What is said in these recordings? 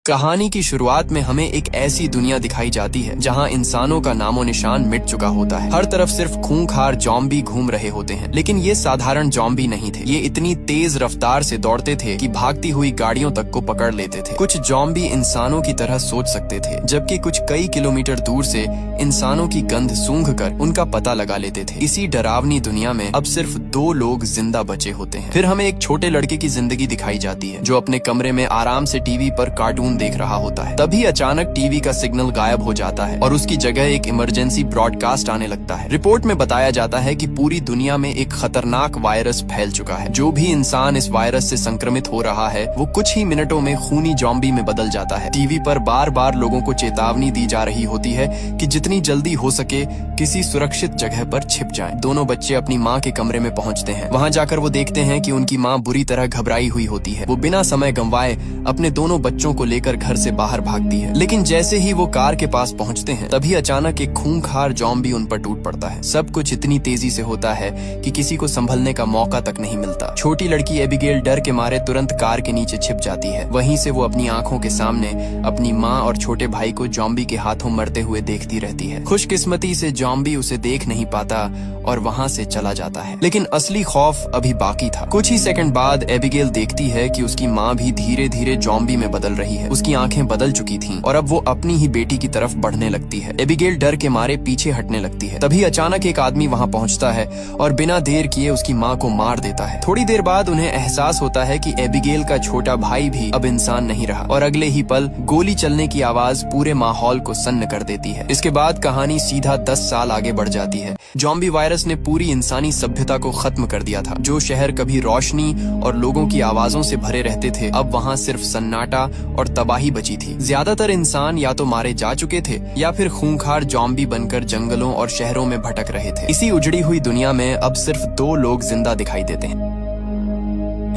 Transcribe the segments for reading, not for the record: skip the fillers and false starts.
कहानी की शुरुआत में हमें एक ऐसी दुनिया दिखाई जाती है जहां इंसानों का नामो निशान मिट चुका होता है। हर तरफ सिर्फ खूंखार जॉम्बी घूम रहे होते हैं, लेकिन ये साधारण जॉम्बी नहीं थे। ये इतनी तेज रफ्तार से दौड़ते थे कि भागती हुई गाड़ियों तक को पकड़ लेते थे। कुछ जॉम्बी इंसानों की तरह सोच सकते थे, जबकि कुछ कई किलोमीटर दूर से इंसानों की गंध सूंघकर उनका पता लगा लेते थे। इसी डरावनी दुनिया में अब सिर्फ 2 लोग जिंदा बचे होते हैं। फिर हमें एक छोटे लड़के की जिंदगी दिखाई जाती है, जो अपने कमरे में आराम से टीवी पर कार्टून देख रहा होता है। तभी अचानक टीवी का सिग्नल गायब हो जाता है और उसकी जगह एक इमरजेंसी ब्रॉडकास्ट आने लगता है। रिपोर्ट में बताया जाता है कि पूरी दुनिया में एक खतरनाक वायरस फैल चुका है। जो भी इंसान इस वायरस से संक्रमित हो रहा है वो कुछ ही मिनटों में खूनी जॉम्बी में बदल जाता है। टीवी पर बार बार लोगों को चेतावनी दी जा रही होती है कि जितनी जल्दी हो सके किसी सुरक्षित जगह पर छिप जाएं। दोनों बच्चे अपनी माँ के कमरे में पहुँचते हैं। वहाँ जाकर वो देखते हैं कि उनकी माँ बुरी तरह घबराई हुई होती है। वो बिना समय गंवाए अपने दोनों बच्चों को लेकर घर से बाहर भागती है, लेकिन जैसे ही वो कार के पास पहुंचते हैं तभी अचानक एक खूंखार जॉम्बी उन पर टूट पड़ता है। सब कुछ इतनी तेजी से होता है कि किसी को संभलने का मौका तक नहीं मिलता। छोटी लड़की एबिगेल डर के मारे तुरंत कार के नीचे छिप जाती है। वहीं से वो अपनी आंखों के सामने अपनी माँ और छोटे भाई को जॉम्बी के हाथों मरते हुए देखती रहती है। खुशकिस्मती से जॉम्बी उसे देख नहीं पाता और वहाँ से चला जाता है, लेकिन असली खौफ अभी बाकी था। कुछ ही सेकंड बाद एबिगेल देखती है कि उसकी माँ भी धीरे धीरे जॉम्बी में बदल रही है। उसकी आंखें बदल चुकी थीं और अब वो अपनी ही बेटी की तरफ बढ़ने लगती है। एबिगेल डर के मारे पीछे हटने लगती है। तभी अचानक एक आदमी वहाँ पहुँचता है और बिना देर किए उसकी माँ को मार देता है। थोड़ी देर बाद उन्हें एहसास होता है कि एबिगेल का छोटा भाई भी अब इंसान नहीं रहा और अगले ही पल गोली चलने की आवाज पूरे माहौल को सन्न कर देती है। इसके बाद कहानी सीधा 10 साल आगे बढ़ जाती है। जॉम्बी वायरस ने पूरी इंसानी सभ्यता को खत्म कर दिया था। जो शहर कभी रोशनी और लोगों की आवाजों से भरे रहते थे, अब वहाँ सिर्फ सन्नाटा और तबाही बची थी। ज्यादातर इंसान या तो मारे जा चुके थे या फिर खूंखार जॉम्बी बनकर जंगलों और शहरों में भटक रहे थे। इसी उजड़ी हुई दुनिया में अब सिर्फ 2 लोग जिंदा दिखाई देते हैं।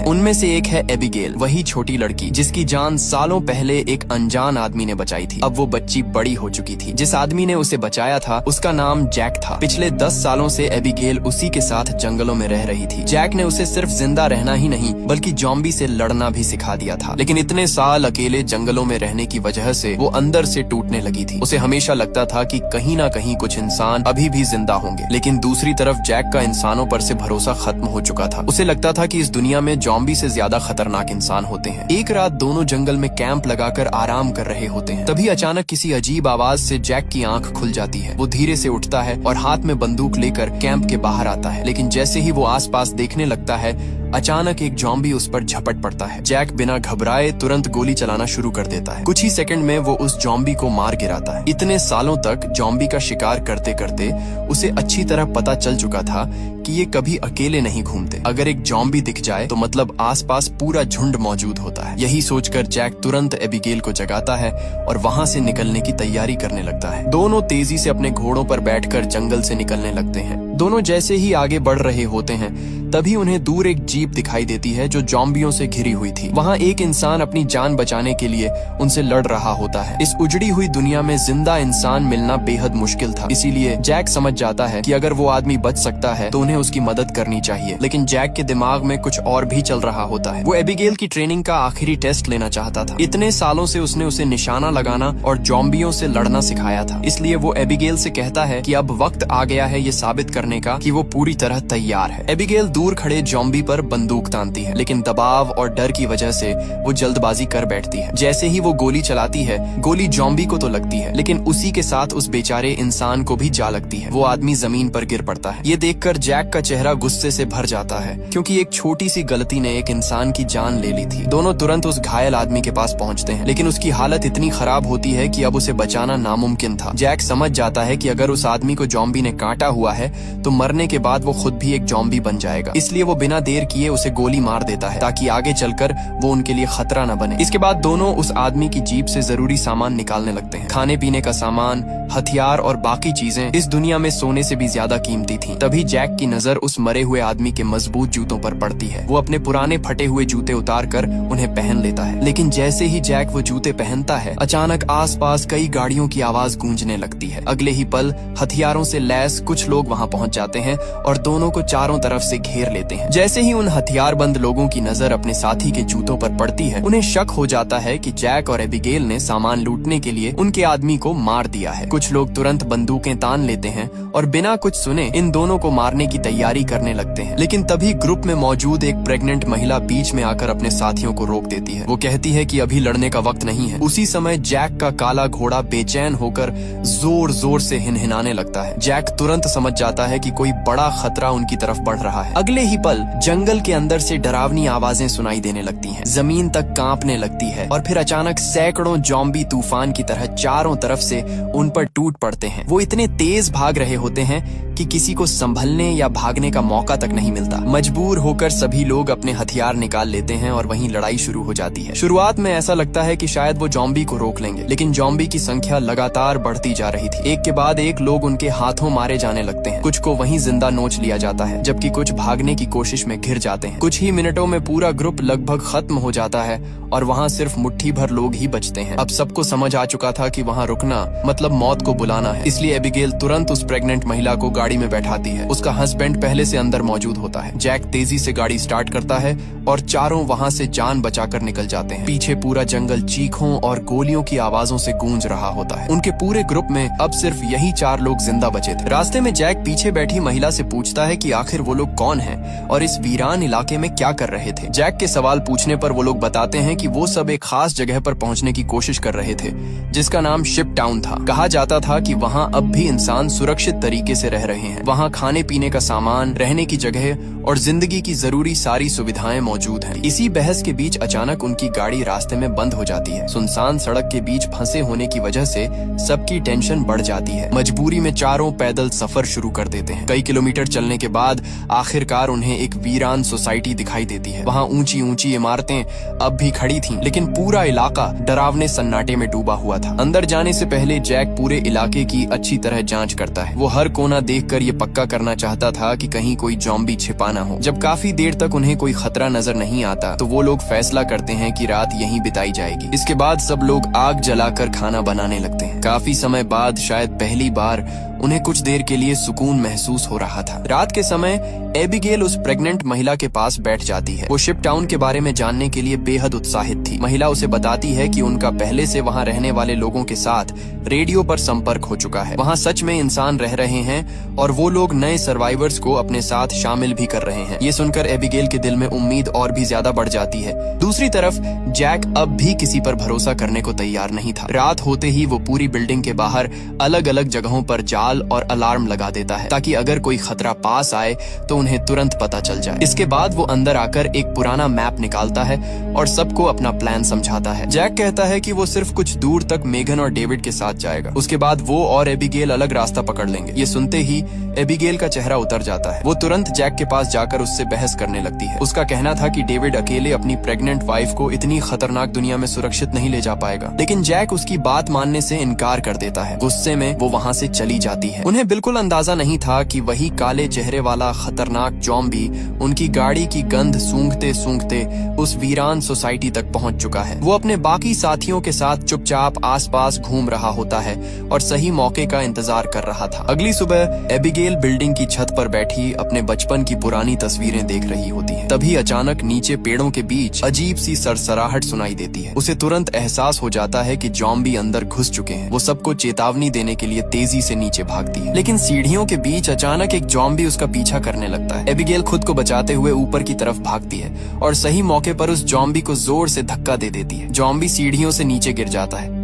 उनमें से एक है एबिगेल, वही छोटी लड़की जिसकी जान सालों पहले एक अनजान आदमी ने बचाई थी। अब वो बच्ची बड़ी हो चुकी थी। जिस आदमी ने उसे बचाया था उसका नाम जैक था। पिछले 10 सालों से एबिगेल उसी के साथ जंगलों में रह रही थी। जैक ने उसे सिर्फ जिंदा रहना ही नहीं बल्कि जॉम्बी से लड़ना भी सिखा दिया था। लेकिन इतने साल अकेले जंगलों में रहने की वजह से वो अंदर से टूटने लगी थी। उसे हमेशा लगता था कि कहीं ना कहीं कुछ इंसान अभी भी जिंदा होंगे, लेकिन दूसरी तरफ जैक का इंसानों पर से भरोसा खत्म हो चुका था। उसे लगता था कि इस दुनिया में जॉम्बी से ज्यादा खतरनाक इंसान होते हैं। एक रात दोनों जंगल में कैंप लगाकर आराम कर रहे होते हैं। तभी अचानक किसी अजीब आवाज से जैक की आंख खुल जाती है। वो धीरे से उठता है और हाथ में बंदूक लेकर कैंप के बाहर आता है, लेकिन जैसे ही वो आसपास देखने लगता है अचानक एक जॉम्बी उस पर झपट पड़ता है। जैक बिना घबराए तुरंत गोली चलाना शुरू कर देता है। कुछ ही सेकंड में वो उस जॉम्बी को मार गिराता है। इतने सालों तक जॉम्बी का शिकार करते करते उसे अच्छी तरह पता चल चुका था कि ये कभी अकेले नहीं घूमते। अगर एक जॉम्बी दिख जाए तो मतलब आसपास पूरा झुंड मौजूद होता है। यही सोचकर जैक तुरंत एबिगेल को जगाता है और वहाँ से निकलने की तैयारी करने लगता है। दोनों तेजी से अपने घोड़ों पर बैठकर जंगल से निकलने लगते हैं। दोनों जैसे ही आगे बढ़ रहे होते हैं तभी उन्हें दूर एक जीप दिखाई देती है जो जॉम्बियों से घिरी हुई थी। वहाँ एक इंसान अपनी जान बचाने के लिए उनसे लड़ रहा होता है। इस उजड़ी हुई दुनिया में जिंदा इंसान मिलना बेहद मुश्किल था, इसीलिए जैक समझ जाता है कि अगर वो आदमी बच सकता है तो उन्हें उसकी मदद करनी चाहिए। लेकिन जैक के दिमाग में कुछ और भी चल रहा होता है। वो एबिगेल की ट्रेनिंग का आखिरी टेस्ट लेना चाहता था। इतने सालों से उसने उसे निशाना लगाना और जॉम्बियों से लड़ना सिखाया था, इसलिए वो एबिगेल से कहता है कि अब वक्त आ गया है ये साबित करने का कि वो पूरी तरह तैयार है। एबिगेल दूर खड़े जॉम्बी पर बंदूक तानती है, लेकिन दबाव और डर की वजह से वो जल्दबाजी कर बैठती है। जैसे ही वो गोली चलाती है, गोली जॉम्बी को तो लगती है, लेकिन उसी के साथ उस बेचारे इंसान को भी जा लगती है। वो आदमी जमीन पर गिर पड़ता है। ये देखकर जैक का चेहरा गुस्से से भर जाता है, क्योंकि एक छोटी सी गलती ने एक इंसान की जान ले ली थी। दोनों तुरंत उस घायल आदमी के पास पहुंचते हैं, लेकिन उसकी हालत इतनी खराब होती है कि अब उसे बचाना नामुमकिन था। जैक समझ जाता है कि अगर उस आदमी को जॉम्बी ने काटा हुआ है तो मरने के बाद वो खुद भी एक जॉम्बी बन जाएगा। इसलिए वो बिना देर किए उसे गोली मार देता है ताकि आगे चलकर वो उनके लिए खतरा न बने। इसके बाद दोनों उस आदमी की जीप से जरूरी सामान निकालने लगते हैं। खाने पीने का सामान, हथियार और बाकी चीजें इस दुनिया में सोने से भी ज्यादा कीमती थी। तभी जैक की नजर उस मरे हुए आदमी के मजबूत जूतों पर पड़ती है। वो अपने पुराने फटे हुए जूते उतार कर उन्हें पहन लेता है, लेकिन जैसे ही जैक वो जूते पहनता है अचानक आसपास कई गाड़ियों की आवाज गूंजने लगती है। अगले ही पल हथियारों से लैस कुछ लोग वहाँ पहुँच जाते हैं और दोनों को चारों तरफ से घेर घेर लेते हैं। जैसे ही उन हथियारबंद लोगों की नजर अपने साथी के जूतों पर पड़ती है, उन्हें शक हो जाता है कि जैक और एबिगेल ने सामान लूटने के लिए उनके आदमी को मार दिया है। कुछ लोग तुरंत बंदूकें तान लेते हैं और बिना कुछ सुने इन दोनों को मारने की तैयारी करने लगते हैं। लेकिन तभी ग्रुप में मौजूद एक प्रेग्नेंट महिला बीच में आकर अपने साथियों को रोक देती है। वो कहती है कि अभी लड़ने का वक्त नहीं है। उसी समय जैक का काला घोड़ा बेचैन होकर जोर जोर से हिनहिनाने लगता है। जैक तुरंत समझ जाता है कि कोई बड़ा खतरा उनकी तरफ बढ़ रहा है। अगले ही पल जंगल के अंदर से डरावनी आवाजें सुनाई देने लगती हैं, जमीन तक कांपने लगती है और फिर अचानक सैकड़ों ज़ॉम्बी तूफान की तरह चारों तरफ से उन पर टूट पड़ते हैं। वो इतने तेज भाग रहे होते हैं कि किसी को संभलने या भागने का मौका तक नहीं मिलता। मजबूर होकर सभी लोग अपने हथियार निकाल लेते हैं और वहीं लड़ाई शुरू हो जाती है। शुरुआत में ऐसा लगता है कि शायद वो ज़ॉम्बी को रोक लेंगे, लेकिन ज़ॉम्बी की संख्या लगातार बढ़ती जा रही थी। एक के बाद एक लोग उनके हाथों मारे जाने लगते हैं। कुछ को वहीं जिंदा नोच लिया जाता है, जबकि कुछ भागने की कोशिश में घिर जाते हैं। कुछ ही मिनटों में पूरा ग्रुप लगभग खत्म हो जाता है और वहाँ सिर्फ मुट्ठी भर लोग ही बचते हैं। अब सबको समझ आ चुका था कि वहाँ रुकना मतलब मौत को बुलाना है, इसलिए एबिगेल तुरंत उस प्रेग्नेंट महिला को गाड़ी में बैठाती है। उसका हस्बैंड पहले से अंदर मौजूद होता है। जैक तेजी से गाड़ी स्टार्ट करता है और चारों वहाँ से जान बचाकर निकल जाते हैं। पीछे पूरा जंगल चीखों और गोलियों की आवाजों से गूंज रहा होता है। उनके पूरे ग्रुप में अब सिर्फ यही 4 लोग जिंदा बचे थे। रास्ते में जैक पीछे बैठी महिला से पूछता है कि आखिर वो लोग कौन हैं और इस वीरान इलाके में क्या कर रहे थे। जैक के सवाल पूछने पर वो लोग बताते हैं कि वो सब एक खास जगह पर पहुंचने की कोशिश कर रहे थे, जिसका नाम शिप टाउन था। कहा जाता था कि वहाँ अब भी इंसान सुरक्षित तरीके से रह रहे हैं। वहाँ खाने पीने का सामान, रहने की जगह और जिंदगी की जरूरी सारी सुविधाएं मौजूद हैं। इसी बहस के बीच अचानक उनकी गाड़ी रास्ते में बंद हो जाती है। सुनसान सड़क के बीच फंसे होने की वजह से सबकी टेंशन बढ़ जाती है। मजबूरी में चारों पैदल सफर शुरू कर देते हैं। कई किलोमीटर चलने के बाद आखिरकार उन्हें एक वीरान सोसाइटी दिखाई देती है। वहाँ ऊंची ऊंची इमारतें अब भी खड़ी थीं, लेकिन पूरा इलाका डरावने सन्नाटे में डूबा हुआ था। अंदर जाने से पहले जैक पूरे इलाके की अच्छी तरह जांच करता है। वो हर कोना देखकर ये पक्का करना चाहता था कि कहीं कोई ज़ॉम्बी छिपा न हो। जब काफी देर तक उन्हें कोई खतरा नजर नहीं आता तो वो लोग फैसला करते हैं कि रात यहीं बिताई जाएगी। इसके बाद सब लोग आग जलाकर खाना बनाने लगते हैं। काफी समय बाद शायद पहली बार उन्हें कुछ देर के लिए सुकून महसूस हो रहा था। रात के समय एबिगेल उस प्रेग्नेंट महिला के पास बैठ जाती है। वो शिप टाउन के बारे में जानने के लिए बेहद उत्साहित थी। महिला उसे बताती है कि उनका पहले से वहाँ रहने वाले लोगों के साथ रेडियो पर संपर्क हो चुका है। वहाँ सच में इंसान रह रहे हैं और वो लोग नए सर्वाइवर्स को अपने साथ शामिल भी कर रहे हैं। ये सुनकर एबिगेल के दिल में उम्मीद और भी ज्यादा बढ़ जाती है। दूसरी तरफ जैक अब भी किसी पर भरोसा करने को तैयार नहीं था। रात होते ही वो पूरी बिल्डिंग के बाहर अलग अलग जगहों पर जाल और अलार्म लगा देता है, ताकि अगर कोई खतरा पास आए तो उन्हें तुरंत पता चल जाए। इसके बाद वो अंदर आकर एक पुराना मैप निकालता है और सबको अपना प्लान समझाता है। जैक कहता है कि वो सिर्फ कुछ दूर तक मेगन और डेविड के साथ जाएगा। उसके बाद वो और एबिगेल अलग रास्ता पकड़ लेंगे। ये सुनते ही एबिगेल का चेहरा उतर जाता है। वो तुरंत जैक के पास जाकर उससे बहस करने लगती है। उसका कहना था कि डेविड अकेले अपनी प्रेग्नेंट वाइफ को इतनी खतरनाक दुनिया में सुरक्षित नहीं ले जा पाएगा, लेकिन जैक उसकी बात मानने से इनकार कर देता है। गुस्से में वो वहाँ से चली जाती है। उन्हें बिल्कुल अंदाजा नहीं था कि वही काले चेहरे वाला खतरनाक ज़ॉम्बी उनकी गाड़ी की गंध सूंघते सूंघते उस वीरान सोसाइटी तक पहुंच चुका है। वो अपने बाकी साथियों के साथ चुपचाप आसपास घूम रहा होता है और सही मौके का इंतजार कर रहा था। अगली सुबह एबिगेल बिल्डिंग की छत पर बैठी अपने बचपन की पुरानी तस्वीरें देख रही होती है। तभी अचानक नीचे पेड़ों के बीच अजीब सी सरसराहट सुनाई देती है। उसे तुरंत एहसास हो जाता है कि ज़ॉम्बी अंदर घुस चुके हैं। वो सबको चेतावनी देने के लिए तेजी से नीचे भागती है, लेकिन सीढ़ियों के बीच अचानक एक ज़ॉम्बी उसका पीछा करने लगता है। एबिगेल खुद को बचाते हुए ऊपर की तरफ भागती है और सही मौके पर उस ज़ॉम्बी को जोर से धक्का दे देती है। ज़ॉम्बी सीढ़ियों से नीचे गिर जाता है,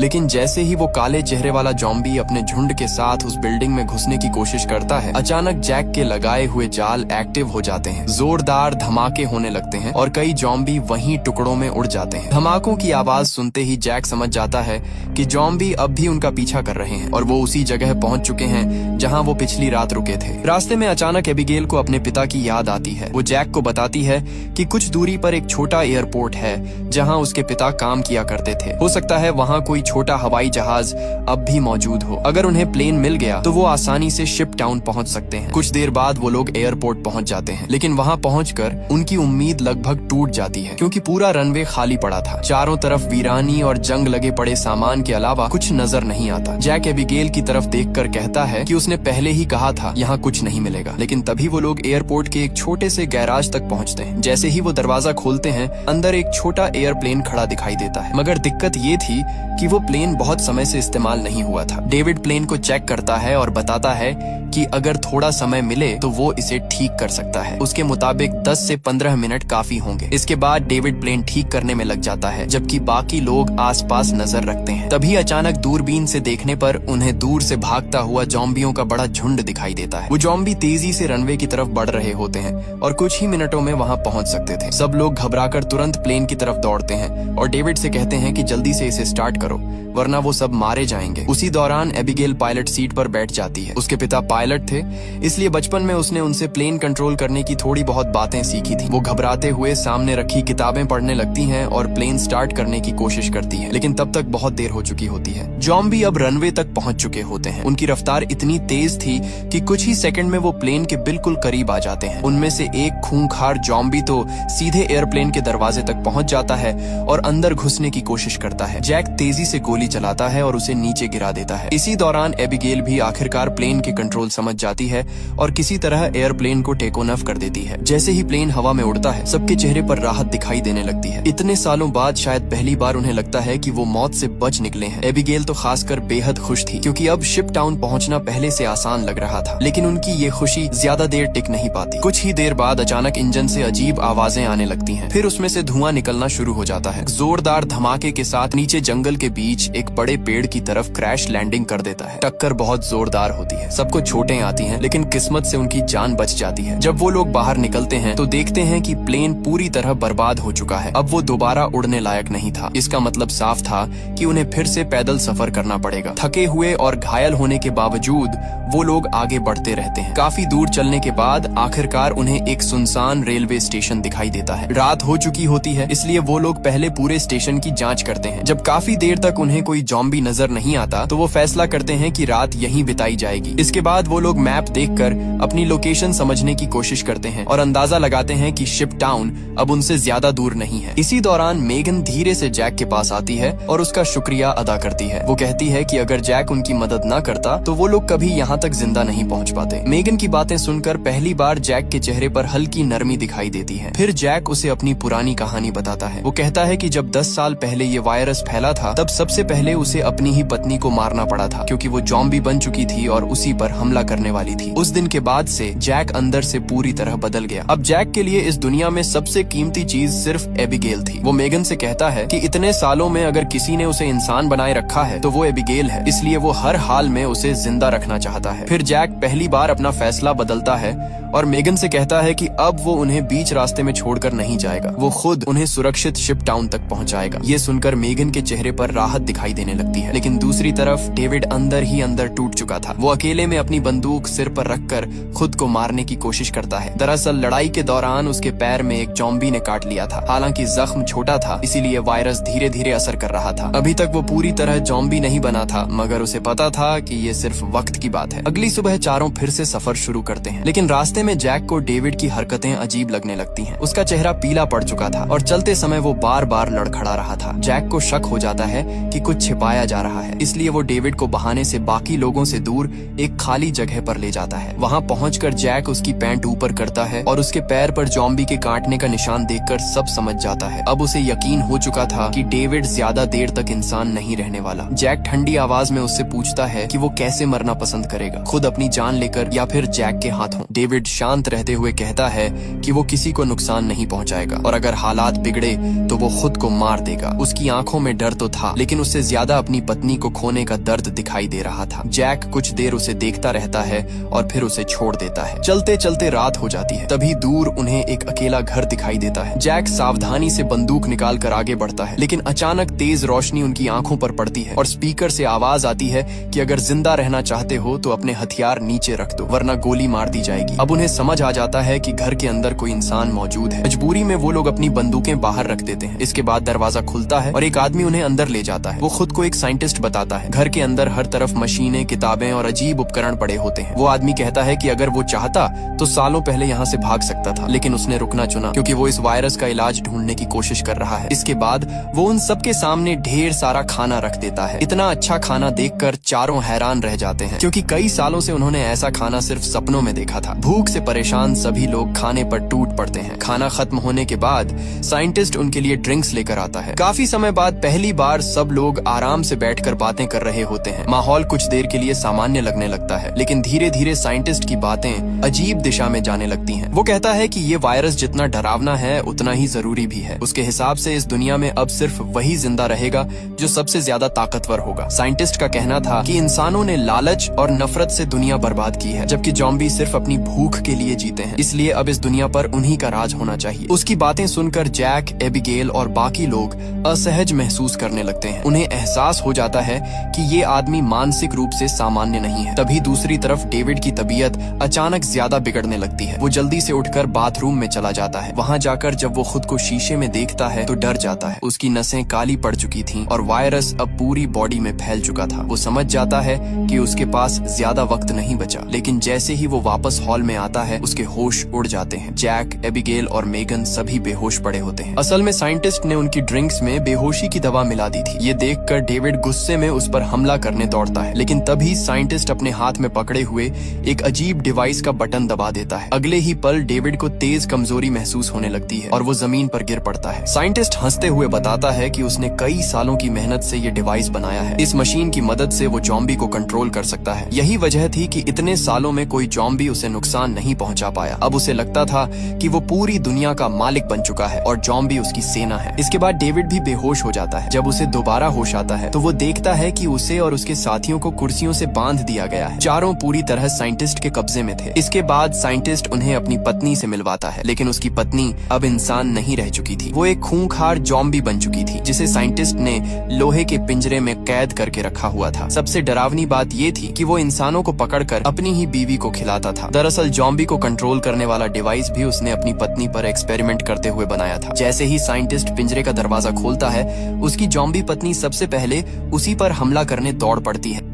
लेकिन जैसे ही वो काले चेहरे वाला ज़ॉम्बी अपने झुंड के साथ उस बिल्डिंग में घुसने की कोशिश करता है, अचानक जैक के लगाए हुए जाल एक्टिव हो जाते हैं। जोरदार धमाके होने लगते हैं और कई ज़ॉम्बी वहीं टुकड़ों में उड़ जाते हैं। धमाकों की आवाज सुनते ही जैक समझ जाता है कि ज़ॉम्बी अब भी उनका पीछा कर रहे हैं और वो उसी जगह पहुंच चुके हैं जहां वो पिछली रात रुके थे। रास्ते में अचानक एबिगेल को अपने पिता की याद आती है। वो जैक को बताती है कि कुछ दूरी पर एक छोटा एयरपोर्ट है जहाँ उसके पिता काम किया करते थे। हो सकता है वहाँ कोई छोटा हवाई जहाज अब भी मौजूद हो। अगर उन्हें प्लेन मिल गया तो वो आसानी से शिप टाउन पहुंच सकते हैं। कुछ देर बाद वो लोग एयरपोर्ट पहुंच जाते हैं, लेकिन वहां पहुंचकर उनकी उम्मीद लगभग टूट जाती है क्योंकि पूरा रनवे खाली पड़ा था। चारों तरफ वीरानी और जंग लगे पड़े सामान के अलावा कुछ नजर नहीं आता। जैक एबिगेल की तरफ देखकर कहता है कि उसने पहले ही कहा था यहाँ कुछ नहीं मिलेगा। लेकिन तभी वो लोग एयरपोर्ट के एक छोटे से गैराज तक पहुंचते हैं। जैसे ही वो दरवाजा खोलते हैं, अंदर एक छोटा एयरप्लेन खड़ा दिखाई देता है, मगर दिक्कत ये थी कि वो प्लेन बहुत समय से इस्तेमाल नहीं हुआ था। डेविड प्लेन को चेक करता है और बताता है कि अगर थोड़ा समय मिले तो वो इसे ठीक कर सकता है। उसके मुताबिक 10 से 15 मिनट काफी होंगे। इसके बाद डेविड प्लेन ठीक करने में लग जाता है, जबकि बाकी लोग आसपास नजर रखते हैं। तभी अचानक दूरबीन से देखने पर उन्हें दूर से भागता हुआ जॉम्बियों का बड़ा झुंड दिखाई देता है। वो जॉम्बी तेजी से रनवे की तरफ बढ़ रहे होते हैं और कुछ ही मिनटों में वहां पहुंच सकते थे। सब लोग घबराकर तुरंत प्लेन की तरफ दौड़ते हैं और डेविड से कहते हैं कि जल्दी से इसे स्टार्ट करो, वरना वो सब मारे जाएंगे। उसी दौरान एबिगेल पायलट सीट पर बैठ जाती है। उसके पिता पायलट थे, इसलिए बचपन में उसने उनसे प्लेन कंट्रोल करने की थोड़ी बहुत बातें सीखी थी। वो घबराते हुए सामने रखी किताबें पढ़ने लगती हैं और प्लेन स्टार्ट करने की कोशिश करती है, लेकिन तब तक बहुत देर हो चुकी होती है। जॉम्बी अब रनवे तक पहुंच चुके होते हैं। उनकी रफ्तार इतनी तेज थी कि कुछ ही सेकंड में वो प्लेन के बिल्कुल करीब आ जाते हैं। उनमें से एक खूंखार जॉम्बी तो सीधे एयरप्लेन के दरवाजे तक पहुंच जाता है और अंदर घुसने की कोशिश करता है। जैक तेजी से गोली चलाता है और उसे नीचे गिरा देता है। इसी दौरान एबिगेल भी आखिरकार प्लेन के कंट्रोल समझ जाती है और किसी तरह एयरप्लेन को टेक ऑफ कर देती है। जैसे ही प्लेन हवा में उड़ता है, सबके चेहरे पर राहत दिखाई देने लगती है। इतने सालों बाद शायद पहली बार उन्हें लगता है कि वो मौत से बच निकले हैं। एबिगेल तो खासकर बेहद खुश थी क्योंकि अब शिप टाउन पहुंचना पहले से आसान लग रहा था, लेकिन उनकी ये खुशी ज्यादा देर टिक नहीं पाती। कुछ ही देर बाद अचानक इंजन से अजीब आवाजें आने लगती हैं। फिर उसमें से धुआं निकलना शुरू हो जाता है। जोरदार धमाके के साथ नीचे जंगल के बीच एक बड़े पेड़ की तरफ क्रैश लैंडिंग कर देता है। टक्कर बहुत जोरदार होती है, सबको चोटें आती हैं, लेकिन किस्मत से उनकी जान बच जाती है। जब वो लोग बाहर निकलते हैं तो देखते हैं कि प्लेन पूरी तरह बर्बाद हो चुका है। अब वो दोबारा उड़ने लायक नहीं था। इसका मतलब साफ था कि उन्हें फिर से पैदल सफर करना पड़ेगा। थके हुए और घायल होने के बावजूद वो लोग आगे बढ़ते रहते हैं। काफी दूर चलने के बाद आखिरकार उन्हें एक सुनसान रेलवे स्टेशन दिखाई देता है। रात हो चुकी होती है, इसलिए वो लोग पहले पूरे स्टेशन की जांच करते हैं। जब काफी देर तक उन्हें कोई जॉम्बी नजर नहीं आता तो वो फैसला करते हैं कि रात यहीं बिताई जाएगी। इसके बाद वो लोग मैप देखकर अपनी लोकेशन समझने की कोशिश करते हैं और अंदाजा लगाते हैं कि शिप टाउन अब उनसे ज्यादा दूर नहीं है। इसी दौरान मेगन धीरे से जैक के पास आती है और उसका शुक्रिया अदा करती है। वो कहती है कि अगर जैक उनकी मदद न करता तो वो लोग कभी यहाँ तक जिंदा नहीं पहुँच पाते। मेगन की बातें सुनकर पहली बार जैक के चेहरे पर हल्की नरमी दिखाई देती है। फिर जैक उसे अपनी पुरानी कहानी बताता है। वो कहता है कि जब 10 साल पहले ये वायरस फैला था, तब सबसे पहले उसे अपनी ही पत्नी को मारना पड़ा था क्योंकि वो जॉम्बी बन चुकी थी और उसी पर हमला करने वाली थी। उस दिन के बाद से जैक अंदर से पूरी तरह बदल गया। अब जैक के लिए इस दुनिया में सबसे कीमती चीज सिर्फ एबिगेल थी। वो मेगन से कहता है कि इतने सालों में अगर किसी ने उसे इंसान बनाए रखा है तो वो एबिगेल है, इसलिए वो हर हाल में उसे जिंदा रखना चाहता है। फिर जैक पहली बार अपना फैसला बदलता है और मेगन से कहता है कि अब वो उन्हें बीच रास्ते में छोड़कर नहीं जाएगा। वो खुद उन्हें सुरक्षित शिप टाउन तक पहुंचाएगा। ये सुनकर मेगन के चेहरे पर राहत दिखाई देने लगती है, लेकिन दूसरी तरफ डेविड अंदर ही अंदर टूट चुका था। वो अकेले में अपनी बंदूक सिर पर रखकर खुद को मारने की कोशिश करता है। दरअसल लड़ाई के दौरान उसके पैर में एक जॉम्बी ने काट लिया था। हालांकि जख्म छोटा था, इसीलिए वायरस धीरे धीरे असर कर रहा था। अभी तक वो पूरी तरह जॉम्बी नहीं बना था, मगर उसे पता था कि ये सिर्फ वक्त की बात है। अगली सुबह चारों फिर से सफर शुरू करते हैं, लेकिन रास्ते में जैक को डेविड की हरकतें अजीब लगने लगती हैं। उसका चेहरा पीला पड़ चुका था और चलते समय वो बार बार लड़खड़ा रहा था। जैक को शक हो जाता है कि कुछ छिपाया जा रहा है, इसलिए वो डेविड को बहाने से बाकी लोगों से दूर एक खाली जगह पर ले जाता है। वहाँ पहुंचकर जैक उसकी पैंट ऊपर करता है और उसके पैर पर जॉम्बी के काटने का निशान देखकर सब समझ जाता है। अब उसे यकीन हो चुका था कि डेविड ज्यादा देर तक इंसान नहीं रहने वाला। जैक ठंडी आवाज में उससे पूछता है कि वो कैसे मरना पसंद करेगा, खुद अपनी जान लेकर या फिर जैक के हाथों। डेविड शांत रहते हुए कहता है कि वो किसी को नुकसान नहीं पहुंचाएगा और अगर हालात बिगड़े तो वो खुद को मार देगा। उसकी आंखों में डर तो था, लेकिन उससे ज्यादा अपनी पत्नी को खोने का दर्द दिखाई दे रहा था। जैक कुछ देर उसे देखता रहता है और फिर उसे छोड़ देता है। चलते चलते रात हो जाती है। तभी दूर उन्हें एक अकेला घर दिखाई देता है। जैक सावधानी से बंदूक निकाल कर आगे बढ़ता है, लेकिन अचानक तेज रोशनी उनकी आंखों पर पड़ती है और स्पीकर से आवाज आती है कि अगर जिंदा रहना चाहते हो तो अपने हथियार नीचे रख दो वरना गोली मार दी जाएगी। अब उन्हें समझ आ जाता है कि घर के अंदर कोई इंसान मौजूद है। मजबूरी में वो लोग अपनी बंदूकें बाहर रख देते हैं। इसके बाद दरवाजा खुलता है और एक आदमी उन्हें अंदर ले जाता है। वो खुद को एक साइंटिस्ट बताता है। घर के अंदर हर तरफ मशीनें, किताबें और अजीब उपकरण पड़े होते हैं। वो आदमी कहता है कि अगर वो चाहता तो सालों पहले यहाँ से भाग सकता था, लेकिन उसने रुकना चुना क्योंकि वो इस वायरस का इलाज ढूंढने की कोशिश कर रहा है। इसके बाद वो उन सबके सामने ढेर सारा खाना रख देता है। इतना अच्छा खाना देखकर चारों हैरान रह जाते हैं क्योंकि कई सालों से उन्होंने ऐसा खाना सिर्फ सपनों में देखा था। भूख से परेशान सभी लोग खाने पर टूट पड़ते हैं। खाना खत्म होने के बाद साइंटिस्ट उनके लिए ड्रिंक्स लेकर आता है। काफी समय बाद पहली बार सब लोग आराम से बैठकर बातें कर रहे होते हैं। माहौल कुछ देर के लिए सामान्य लगने लगता है, लेकिन धीरे धीरे साइंटिस्ट की बातें अजीब दिशा में जाने लगती हैं। वो कहता है कि ये वायरस जितना डरावना है उतना ही जरूरी भी है। उसके हिसाब से इस दुनिया में अब सिर्फ वही जिंदा रहेगा जो सबसे ज्यादा ताकतवर होगा। साइंटिस्ट का कहना था कि इंसानों ने लालच और नफरत से दुनिया बर्बाद की है, जबकि ज़ॉम्बी सिर्फ अपनी भूख के लिए जीते हैं। इसलिए अब इस दुनिया पर उन्हीं का राज होना चाहिए। उसकी बातें सुनकर जैक, एबिगेल और बाकी लोग असहज महसूस करने लगते हैं। उन्हें एहसास हो जाता है कि ये आदमी मानसिक रूप से सामान्य नहीं है। तभी दूसरी तरफ डेविड की तबीयत अचानक ज्यादा बिगड़ने लगती है। वो जल्दी से उठकर बाथरूम में चला जाता है। वहाँ जाकर जब वो खुद को शीशे में देखता है तो डर जाता है। उसकी नसें काली पड़ चुकी थीं और वायरस अब पूरी बॉडी में फैल चुका था। वो समझ जाता है कि उसके पास ज्यादा वक्त नहीं बचा, लेकिन जैसे ही वो वापस हॉल में आता है उसके होश उड़ जाते हैं। जैक, एबिगेल और मेगन सभी बेहोश पड़े होते हैं। असल में साइंटिस्ट ने उनकी ड्रिंक्स में बेहोशी की दवा मिला दी थी। ये देखकर डेविड गुस्से में उस पर हमला करने दौड़ता है, लेकिन तभी साइंटिस्ट अपने हाथ में पकड़े हुए एक अजीब डिवाइस का बटन दबा देता है। अगले ही पल डेविड को तेज कमजोरी महसूस होने लगती है और वो जमीन पर गिर पड़ता है। साइंटिस्ट हंसते हुए बताता है कि उसने कई सालों की मेहनत से ये डिवाइस बनाया है। इस मशीन की मदद से वो ज़ॉम्बी को कंट्रोल कर सकता है। यही वजह थी कि इतने सालों में कोई ज़ॉम्बी उसे नुकसान नहीं पहुंचा पाया। अब उसे लगता था कि वो पूरी दुनिया का मालिक बन चुका है और ज़ॉम्बी उसकी सेना है। इसके बाद डेविड भी बेहोश हो जाता है। जब उसे दोबारा होश आता है तो वो देखता है कि उसे और उसके साथियों को कुर्सियों से बांध दिया गया है। चारों पूरी तरह साइंटिस्ट के कब्जे में थे। इसके बाद साइंटिस्ट उन्हें अपनी पत्नी से मिलवाता है, लेकिन उसकी पत्नी अब इंसान नहीं रह चुकी थी। वो एक खूंखार ज़ॉम्बी बन चुकी थी जिसे साइंटिस्ट ने लोहे के पिंजरे में कैद करके रखा हुआ था। सबसे डरावनी बात ये थी कि वो इंसानों को पकड़कर अपनी ही बीवी को खिलाता था। दरअसल ज़ॉम्बी को कंट्रोल करने वाला डिवाइस भी उसने अपनी पत्नी पर एक्सपेरिमेंट करते हुए बनाया था। जैसे ही साइंटिस्ट पिंजरे का दरवाजा खोलता है उसकी ज़ॉम्बी पत्नी सबसे पहले उसी पर हमला करने दौड़ पड़ती है,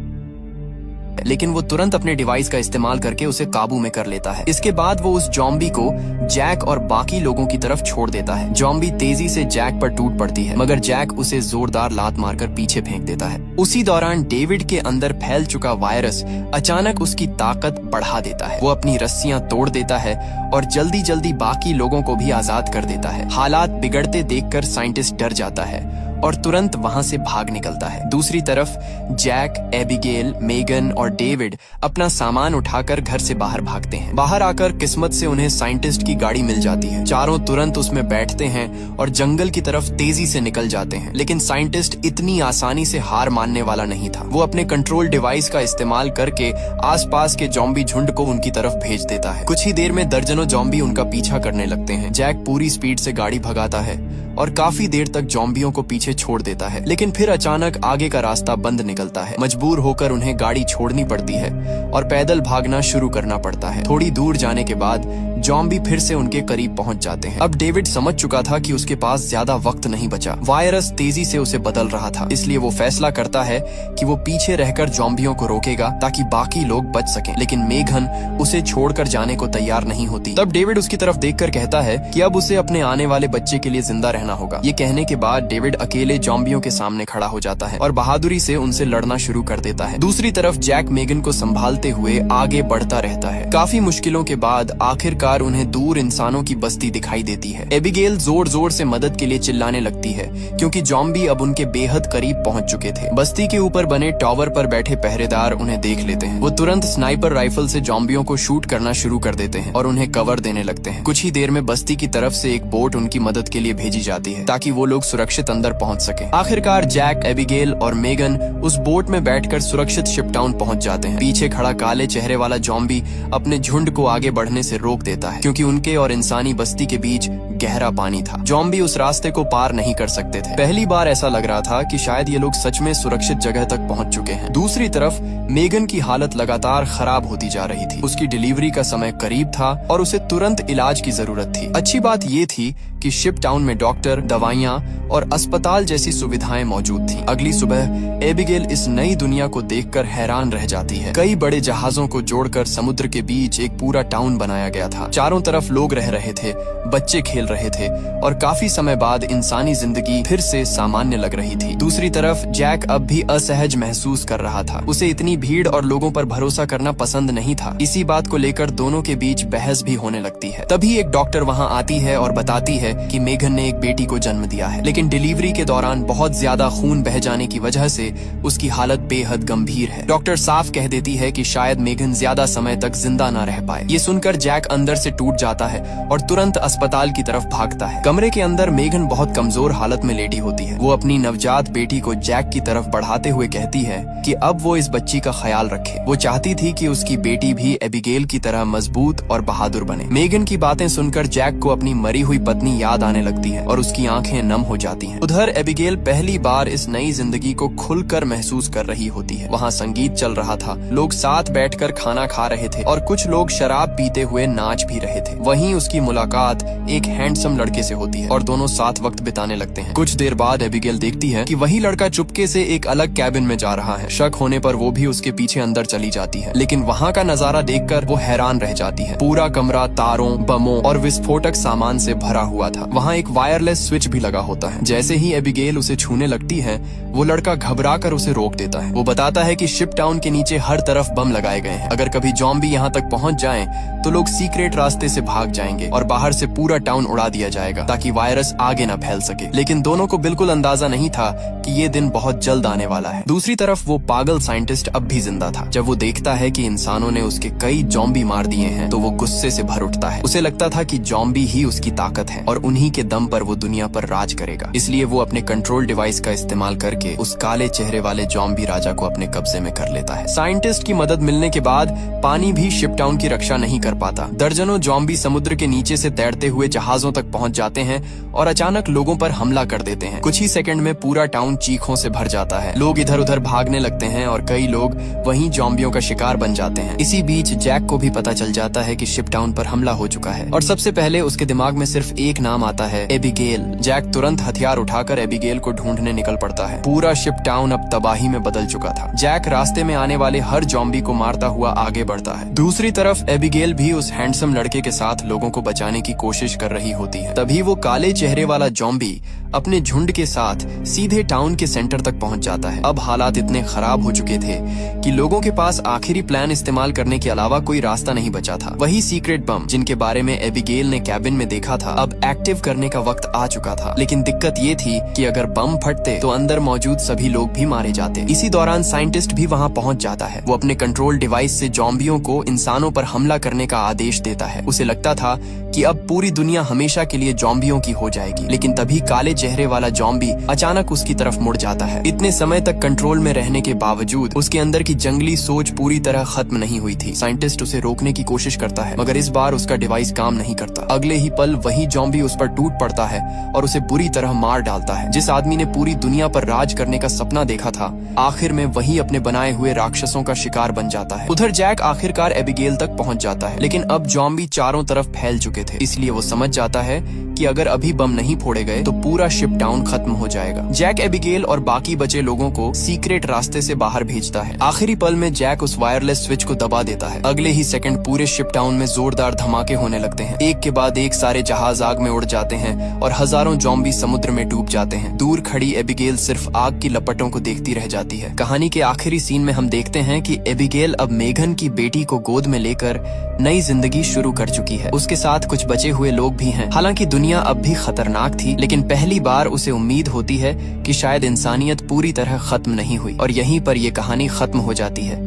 लेकिन वो तुरंत अपने डिवाइस का इस्तेमाल करके उसे काबू में कर लेता है। इसके बाद वो उस ज़ॉम्बी को जैक और बाकी लोगों की तरफ छोड़ देता है। ज़ॉम्बी तेजी से जैक पर टूट पड़ती है, मगर जैक उसे जोरदार लात मारकर पीछे फेंक देता है। उसी दौरान डेविड के अंदर फैल चुका वायरस अचानक उसकी ताकत बढ़ा देता है। वो अपनी रस्सियां तोड़ देता है और जल्दी जल्दी बाकी लोगों को भी आजाद कर देता है। हालात बिगड़ते देखकर साइंटिस्ट डर जाता है और तुरंत वहां से भाग निकलता है। दूसरी तरफ जैक, एबिगेल, मेगन और डेविड अपना सामान उठाकर घर से बाहर भागते हैं। बाहर आकर किस्मत से उन्हें साइंटिस्ट की गाड़ी मिल जाती है। चारों तुरंत उसमें बैठते हैं और जंगल की तरफ तेजी से निकल जाते हैं, लेकिन साइंटिस्ट इतनी आसानी से हार मानने वाला नहीं था। वो अपने कंट्रोल डिवाइस का इस्तेमाल करके आसपास के ज़ॉम्बी झुंड को उनकी तरफ भेज देता है। कुछ ही देर में दर्जनों ज़ॉम्बी उनका पीछा करने लगते हैं। जैक पूरी स्पीड से गाड़ी भगाता है और काफी देर तक ज़ॉम्बियों को पीछे छोड़ देता है, लेकिन फिर अचानक आगे का रास्ता बंद निकलता है। मजबूर होकर उन्हें गाड़ी छोड़नी पड़ती है और पैदल भागना शुरू करना पड़ता है। थोड़ी दूर जाने के बाद ज़ॉम्बी फिर से उनके करीब पहुंच जाते हैं। अब डेविड समझ चुका था कि उसके पास ज्यादा वक्त नहीं बचा। वायरस तेजी से उसे बदल रहा था, इसलिए वो फैसला करता है कि वो पीछे रहकर ज़ॉम्बियों को रोकेगा ताकि बाकी लोग बच सकें। लेकिन मेघन उसे छोड़कर जाने को तैयार नहीं होती। तब डेविड उसकी तरफ देखकर कहता है कि अब उसे अपने आने वाले बच्चे के लिए जिंदा रहना होगा। ये कहने के बाद डेविड अकेले ज़ॉम्बियों के सामने खड़ा हो जाता है और बहादुरी से उनसे लड़ना शुरू कर देता है। दूसरी तरफ जैक मेगन को संभालते हुए आगे बढ़ता रहता है। काफी मुश्किलों के बाद आखिरकार उन्हें दूर इंसानों की बस्ती दिखाई देती है। एबिगेल जोर जोर से मदद के लिए चिल्लाने लगती है क्योंकि ज़ॉम्बी अब उनके बेहद करीब पहुंच चुके थे। बस्ती के ऊपर बने टावर पर बैठे पहरेदार उन्हें देख लेते हैं। वो तुरंत स्नाइपर राइफल से ज़ॉम्बियों को शूट करना शुरू कर देते हैं और उन्हें कवर देने लगते हैं। कुछ ही देर में बस्ती की तरफ से एक बोट उनकी मदद के लिए भेजी जाती है ताकि वो लोग सुरक्षित अंदर पहुंच सके। आखिरकार जैक, एबिगेल और मेगन उस बोट में बैठकर सुरक्षित शिपटाउन पहुंच जाते हैं। पीछे खड़ा काले चेहरे वाला ज़ॉम्बी अपने झुंड को आगे बढ़ने से रोक देता देता है, क्योंकि उनके और इंसानी बस्ती के बीच गहरा पानी था। जॉम्बी उस रास्ते को पार नहीं कर सकते थे। पहली बार ऐसा लग रहा था कि शायद ये लोग सच में सुरक्षित जगह तक पहुंच चुके हैं। दूसरी तरफ मेगन की हालत लगातार खराब होती जा रही थी। उसकी डिलीवरी का समय करीब था और उसे तुरंत इलाज की जरूरत थी। अच्छी बात ये थी कि शिप टाउन में डॉक्टर, दवाइयाँ और अस्पताल जैसी सुविधाएं मौजूद थीं। अगली सुबह एबिगेल इस नई दुनिया को देखकर हैरान रह जाती है। कई बड़े जहाजों को जोड़कर समुद्र के बीच एक पूरा टाउन बनाया गया था। चारों तरफ लोग रह रहे थे, बच्चे खेल रहे थे और काफी समय बाद इंसानी जिंदगी फिर से सामान्य लग रही थी। दूसरी तरफ जैक अब भी असहज महसूस कर रहा था। उसे इतनी भीड़ और लोगों पर भरोसा करना पसंद नहीं था। इसी बात को लेकर दोनों के बीच बहस भी होने लगती है। तभी एक डॉक्टर वहाँ आती है और बताती है कि मेगन ने एक बेटी को जन्म दिया है, लेकिन डिलीवरी के दौरान बहुत ज्यादा खून बह जाने की वजह से उसकी हालत बेहद गंभीर है। डॉक्टर साफ कह देती है कि शायद मेगन ज्यादा समय तक जिंदा न रह पाए। ये सुनकर जैक अंदर से टूट जाता है और तुरंत अस्पताल की तरफ भागता है। कमरे के अंदर मेगन बहुत कमजोर हालत में लेटी होती है। वो अपनी नवजात बेटी को जैक की तरफ बढ़ाते हुए कहती है कि अब वो इस बच्ची का ख्याल रखे। वो चाहती थी कि उसकी बेटी भी एबिगेल की तरह मजबूत और बहादुर बने। मेगन की बातें सुनकर जैक को अपनी मरी हुई पत्नी याद आने लगती है और उसकी आंखें नम हो जाती हैं। उधर एबिगेल पहली बार इस नई जिंदगी को खुलकर महसूस कर रही होती है। वहाँ संगीत चल रहा था, लोग साथ बैठकर खाना खा रहे थे और कुछ लोग शराब पीते हुए नाच भी रहे थे। वहीं उसकी मुलाकात एक हैंडसम लड़के से होती है और दोनों साथ वक्त बिताने लगते हैं। कुछ देर बाद एबिगेल देखती है कि वही लड़का चुपके से एक अलग कैबिन में जा रहा है। शक होने पर वो भी उसके पीछे अंदर चली जाती है, लेकिन वहाँ का नजारा देखकर वो हैरान रह जाती है। पूरा कमरा तारों, बमों और विस्फोटक सामान से भरा हुआ था। वहाँ एक वायरलेस स्विच भी लगा होता है। जैसे ही एबिगेल उसे छूने लगती है, वो लड़का घबराकर उसे रोक देता है। वो बताता है कि शिप टाउन के नीचे हर तरफ बम लगाए गए हैं। अगर कभी जॉम्बी यहाँ तक पहुँच जाएं, तो लोग सीक्रेट रास्ते से भाग जाएंगे और बाहर से पूरा टाउन उड़ा दिया जाएगा ताकि वायरस आगे न फैल सके। लेकिन दोनों को बिल्कुल अंदाजा नहीं था कि ये दिन बहुत जल्द आने वाला है। दूसरी तरफ वो पागल साइंटिस्ट अब भी जिंदा था। जब वो देखता है कि इंसानों ने उसके कई जॉम्बी मार दिए हैं, तो वो गुस्से से भर उठता है। उसे लगता था कि जॉम्बी ही उसकी ताकत है और उन्हीं के दम पर वो दुनिया पर राज करेगा। इसलिए वो अपने कंट्रोल डिवाइस का इस्तेमाल करके उस काले चेहरे वाले जॉम्बी राजा को अपने कब्जे में कर लेता है। साइंटिस्ट की मदद मिलने के बाद पानी भी शिप टाउन की रक्षा नहीं कर पाता। दर्जनों जॉम्बी समुद्र के नीचे से तैरते हुए जहाजों तक पहुंच जाते हैं और अचानक लोगों पर हमला कर देते हैं। कुछ ही सेकंड में पूरा टाउन चीखों से भर जाता है। लोग इधर उधर भागने लगते हैं और कई लोग वहीं जॉम्बियों का शिकार बन जाते हैं। इसी बीच जैक को भी पता चल जाता है कि शिप टाउन पर हमला हो चुका है और सबसे पहले उसके दिमाग में सिर्फ एक नाम आता है, एबिगेल। जैक तुरंत हथियार उठाकर एबिगेल को ढूंढने निकल पड़ता है। पूरा शिप टाउन अब तबाही में बदल चुका था। जैक रास्ते में आने वाले हर जॉम्बी को मारता हुआ आगे बढ़ता है। दूसरी तरफ एबिगेल भी उस हैंडसम लड़के के साथ लोगों को बचाने की कोशिश कर रही होती है। तभी वो काले चेहरे वाला जॉम्बी अपने झुंड के साथ सीधे टाउन के सेंटर तक पहुंच जाता है। अब हालात इतने खराब हो चुके थे कि लोगों के पास आखिरी प्लान इस्तेमाल करने के अलावा कोई रास्ता नहीं बचा था। वही सीक्रेट बम जिनके बारे में एबिगेल ने कैबिन में देखा था, अब एक्टिव करने का वक्त आ चुका था। लेकिन दिक्कत ये थी कि अगर बम फटते तो अंदर मौजूद सभी लोग भी मारे जाते। इसी दौरान साइंटिस्ट भी वहाँ पहुँच जाता है। वो अपने कंट्रोल डिवाइस से जॉम्बियों को इंसानों पर हमला करने का आदेश देता है। उसे लगता था कि अब पूरी दुनिया हमेशा के लिए जॉम्बियों की हो जाएगी, लेकिन तभी काले चेहरे वाला जॉम्बी अचानक उसकी तरफ मुड़ जाता है। इतने समय तक कंट्रोल में रहने के बावजूद उसके अंदर की जंगली सोच पूरी तरह खत्म नहीं हुई थी। साइंटिस्ट उसे रोकने की कोशिश करता है, मगर इस बार उसका डिवाइस काम नहीं करता। अगले ही पल वही जॉम्बी उस पर टूट पड़ता है और उसे बुरी तरह मार डालता है। जिस आदमी ने पूरी दुनिया पर राज करने का सपना देखा था, आखिर में वही अपने बनाए हुए राक्षसों का शिकार बन जाता है। उधर जैक आखिरकार एबिगेल तक पहुंच जाता है, लेकिन अब जॉम्बी चारों तरफ फैल चुके थे। इसलिए वो समझ जाता है कि अगर अभी बम नहीं फोड़े गए तो पूरा शिप टाउन खत्म हो जाएगा। जैक एबिगेल और बाकी बचे लोगों को सीक्रेट रास्ते से बाहर भेजता है। आखिरी पल में जैक उस वायरलेस स्विच को दबा देता है। अगले ही सेकंड पूरे शिप टाउन में जोरदार धमाके होने लगते हैं। एक के बाद एक सारे जहाज आग में उड़ जाते हैं और हजारों जॉम्बी समुद्र में डूब जाते हैं। दूर खड़ी एबिगेल सिर्फ आग की लपटों को देखती रह जाती है। कहानी के आखिरी सीन में हम देखते हैं कि एबिगेल अब मेघन की बेटी को गोद में लेकर नई जिंदगी शुरू कर चुकी है। उसके साथ कुछ बचे हुए लोग भी हैं। हालांकि दुनिया अब भी खतरनाक थी, लेकिन पहली बार उसे उम्मीद होती है कि शायद इंसानियत पूरी तरह खत्म नहीं हुई। और यहीं पर यह कहानी खत्म हो जाती है।